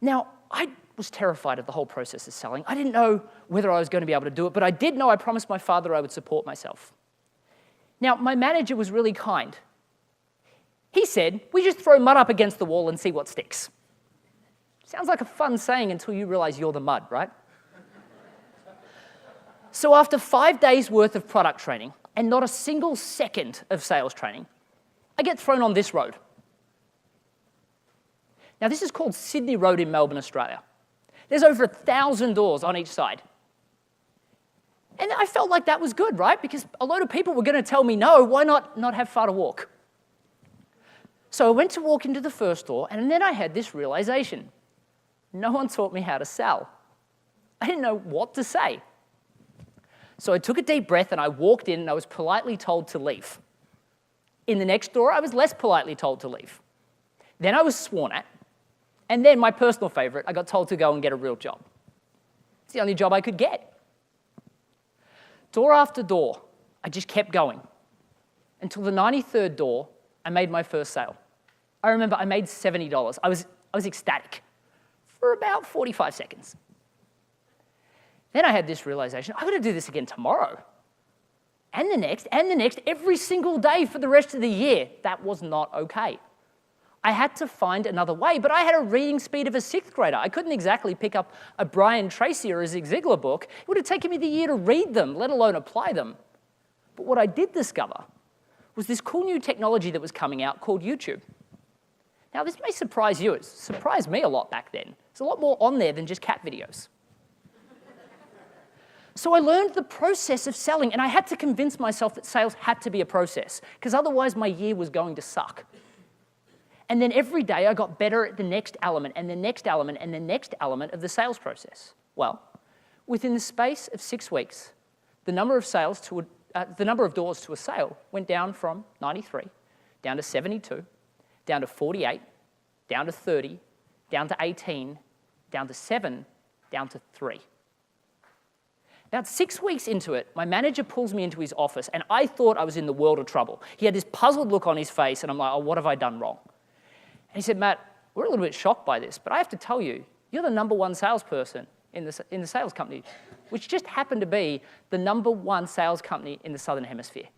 Now, I was terrified of the whole process of selling. I didn't know whether I was going to be able to do it, but I did know I promised my father I would support myself. Now, my manager was really kind. He said, we just throw mud up against the wall and see what sticks. Sounds like a fun saying until you realize you're the mud, right? So after 5 days worth of product training and not a single second of sales training, I get thrown on this road. Now, this is called Sydney Road in Melbourne, Australia. There's over 1,000 doors on each side. And I felt like that was good, right? Because a load of people were going to tell me no, why not have far to walk? So I went to walk into the first door, and then I had this realization. No one taught me how to sell. I didn't know what to say. So I took a deep breath, and I walked in, and I was politely told to leave. In the next door, I was less politely told to leave. Then I was sworn at. And then, my personal favorite, I got told to go and get a real job. It's the only job I could get. Door after door, I just kept going. Until the 93rd door, I made my first sale. I remember I made $70. I was ecstatic for about 45 seconds. Then I had this realization, I've got to do this again tomorrow. And the next, every single day for the rest of the year. That was not okay. I had to find another way, but I had a reading speed of a 6th grader. I couldn't exactly pick up a Brian Tracy or a Zig Ziglar book. It would have taken me the year to read them, let alone apply them. But what I did discover was this cool new technology that was coming out called YouTube. Now, this may surprise you. It surprised me a lot back then. There's a lot more on there than just cat videos. So I learned the process of selling, and I had to convince myself that sales had to be a process, because otherwise my year was going to suck. And then every day I got better at the next element and the next element and the next element of the sales process. Well, within the space of 6 weeks, the number of doors to a sale went down from 93, down to 72, down to 48, down to 30, down to 18, down to 7, down to 3. About 6 weeks into it, my manager pulls me into his office, and I thought I was in the world of trouble. He had this puzzled look on his face, and I'm like, oh, what have I done wrong? And he said, Matt, we're a little bit shocked by this, but I have to tell you, you're the #1 salesperson in the sales company, which just happened to be the #1 sales company in the Southern Hemisphere.